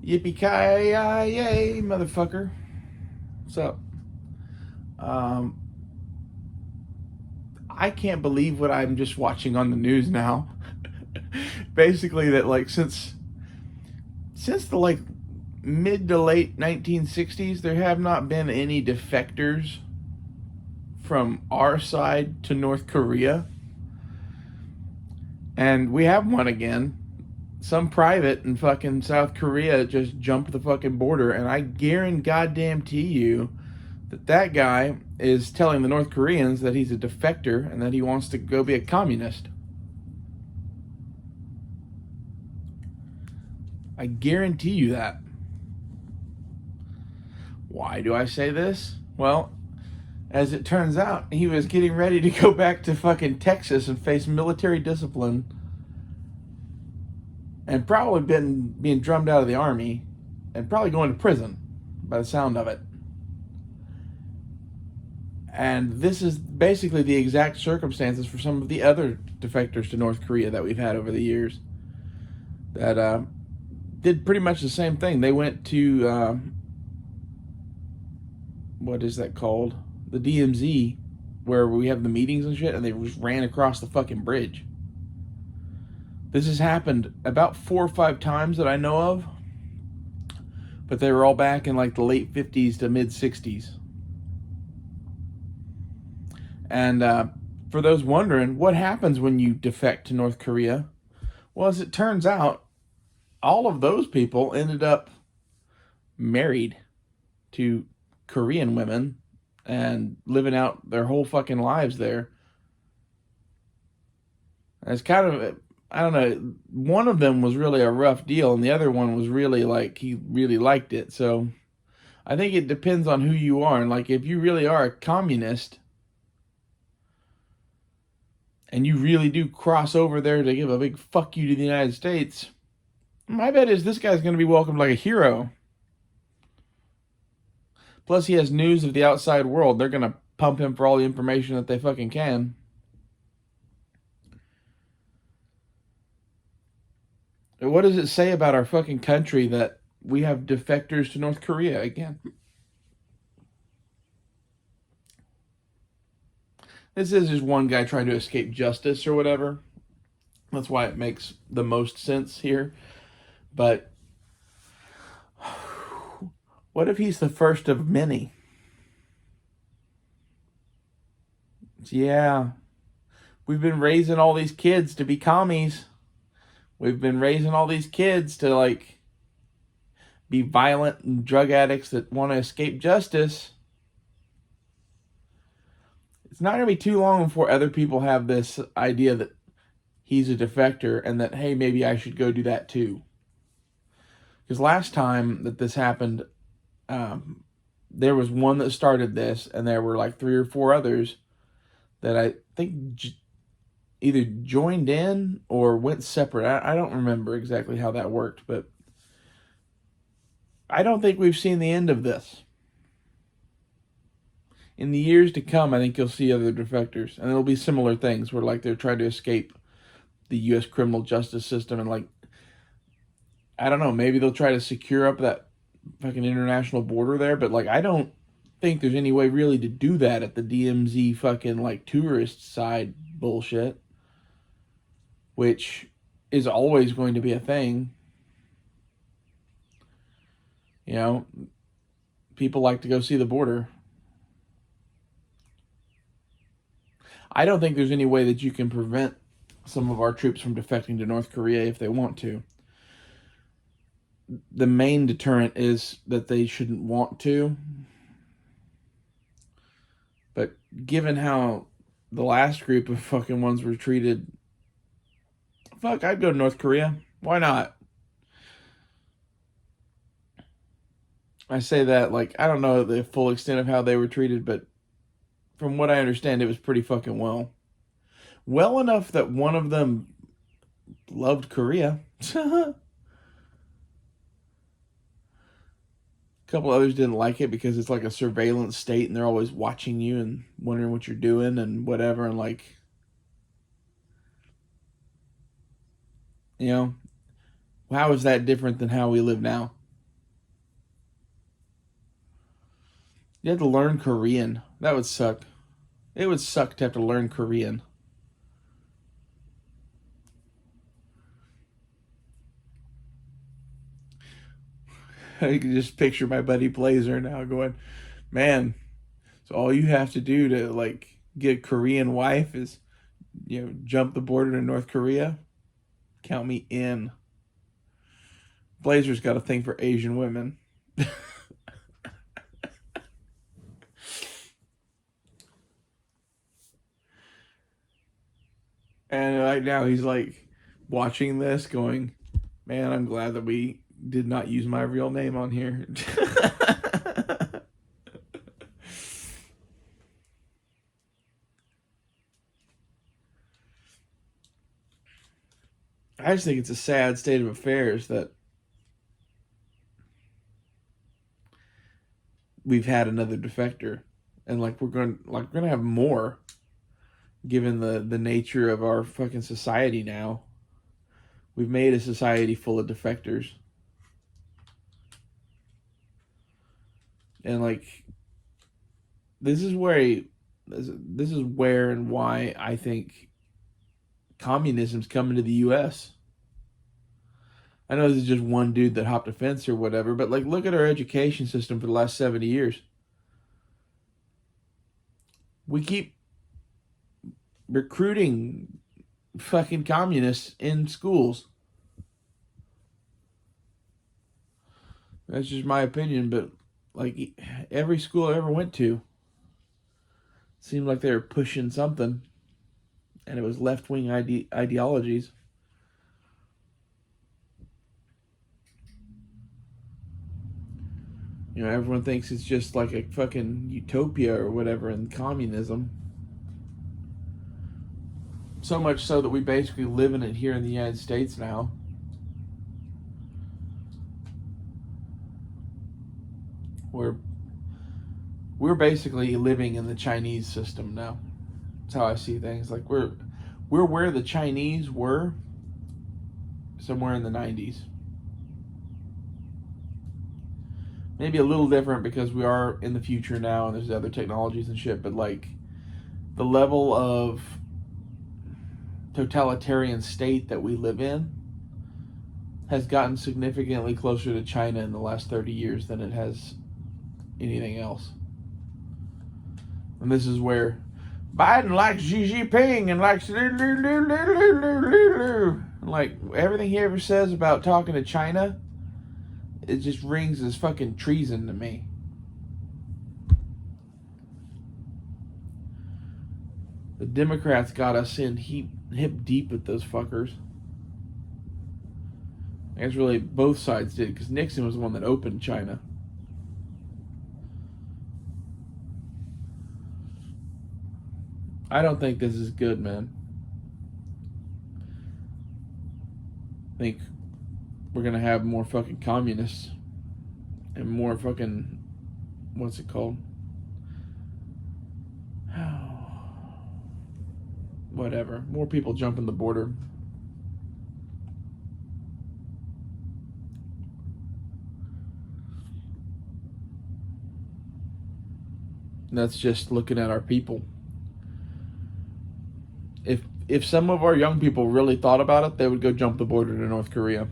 Yippee-ki-yay, motherfucker. What's up? Um, I can't believe what I'm just watching on the news now. Basically, that like since the like mid to late 1960s, there have not been any defectors from our side to North Korea, and we have one again. Some private in fucking South Korea just jumped the fucking border, and I guarantee you that guy is telling the North Koreans that he's a defector and that he wants to go be a communist. I guarantee you that. Why do I say this? Well, as it turns out, he was getting ready to go back to fucking Texas and face military discipline and probably been being drummed out of the army and probably going to prison by the sound of it. And this is basically the exact circumstances for some of the other defectors to North Korea that we've had over the years that did pretty much the same thing. They went to, what is that called? The DMZ, where we have the meetings and shit, and they just ran across the fucking bridge. This has happened about 4 or 5 times that I know of, but they were all back in like the late 50s to mid 60s. And for those wondering, what happens when you defect to North Korea? Well, as it turns out, all of those people ended up married to Korean women and living out their whole fucking lives there. And it's kind of, I don't know, one of them was really a rough deal, and the other one was really like, he really liked it. So I think it depends on who you are. And like, if you really are a communist, and you really do cross over there to give a big fuck you to the United States, my bet is this guy's going to be welcomed like a hero. Plus, he has news of the outside world. They're going to pump him for all the information that they fucking can. What does it say about our fucking country that we have defectors to North Korea again? This is just one guy trying to escape justice or whatever. That's why it makes the most sense here. But what if he's the first of many? Yeah. We've been raising all these kids to be commies. We've been raising all these kids to like be violent and drug addicts that want to escape justice. It's not going to be too long before other people have this idea that he's a defector and that, hey, maybe I should go do that too. Because last time that this happened, there was one that started this, and there were like 3 or 4 others that I think either joined in or went separate. I don't remember exactly how that worked, but I don't think we've seen the end of this. In the years to come, I think you'll see other defectors, and it'll be similar things where like they're trying to escape the U.S. criminal justice system, and like, I don't know, maybe they'll try to secure up that fucking international border there, but like, I don't think there's any way really to do that at the DMZ fucking like tourist side bullshit, which is always going to be a thing. You know, people like to go see the border. I don't think there's any way that you can prevent some of our troops from defecting to North Korea if they want to. The main deterrent is that they shouldn't want to. But given how the last group of fucking ones were treated, fuck, I'd go to North Korea. Why not? I say that like, I don't know the full extent of how they were treated, but from what I understand, it was pretty fucking well. Well enough that one of them loved Korea. A couple others didn't like it because it's like a surveillance state and they're always watching you and wondering what you're doing and whatever. And like, you know, how is that different than how we live now? You have to learn Korean. That would suck. It would suck to have to learn Korean. I can just picture my buddy Blazer now going, man, so all you have to do to like get a Korean wife is, jump the border to North Korea. Count me in. Blazer's got a thing for Asian women. And right now he's like watching this going, man, I'm glad that we did not use my real name on here. I just think it's a sad state of affairs that we've had another defector, and like we're gonna have more, given the nature of our fucking society now. We've made a society full of defectors. And like this is where and why I think communism's coming to the US. I know this is just one dude that hopped a fence or whatever, but like look at our education system for the last 70 years. We keep recruiting fucking communists in schools. That's just my opinion, but like every school I ever went to seemed like they were pushing something, and it was left-wing ideologies. Everyone thinks it's just like a fucking utopia or whatever in communism. So much so that we basically live in it here in the United States now. We're basically living in the Chinese system now. That's how I see things. Like we're where the Chinese were somewhere in the 90s. Maybe a little different because we are in the future now and there's other technologies and shit, but like the level of totalitarian state that we live in has gotten significantly closer to China in the last 30 years than it has anything else. And this is where Biden likes Xi Jinping and likes like everything he ever says about talking to China, it just rings as fucking treason to me. The Democrats got us in hip deep with those fuckers. I guess really both sides did, because Nixon was the one that opened China. I don't think this is good, man. I think we're gonna have more fucking communists and more fucking, what's it called? Whatever. More people jumping the border. And that's just looking at our people. If some of our young people really thought about it, they would go jump the border to North Korea.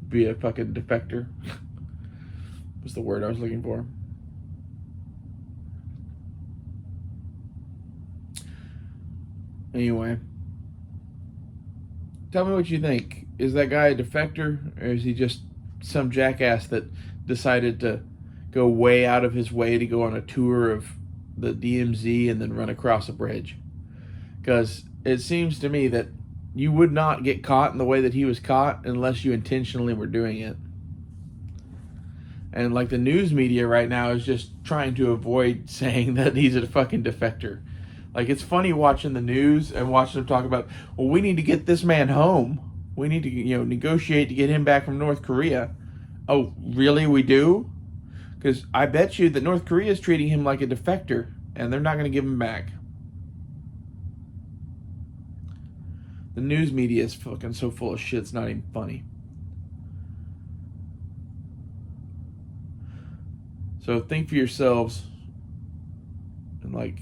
Be a fucking defector. Was the word I was looking for. Anyway. Tell me what you think. Is that guy a defector, or is he just some jackass that decided to go way out of his way to go on a tour of the DMZ and then run across a bridge? Because it seems to me that you would not get caught in the way that he was caught unless you intentionally were doing it. And like the news media right now is just trying to avoid saying that he's a fucking defector. Like it's funny watching the news and watching them talk about, well, we need to get this man home. We need to, negotiate to get him back from North Korea. Oh, really? We do? Because I bet you that North Korea is treating him like a defector, and they're not going to give him back. The news media is fucking so full of shit, it's not even funny. So think for yourselves and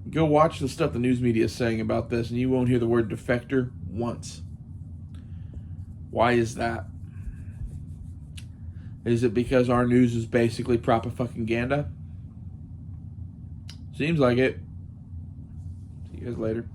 go watch the stuff the news media is saying about this, and you won't hear the word defector once. Why is that? Is it because our news is basically propaganda? Seems like it. See you guys later.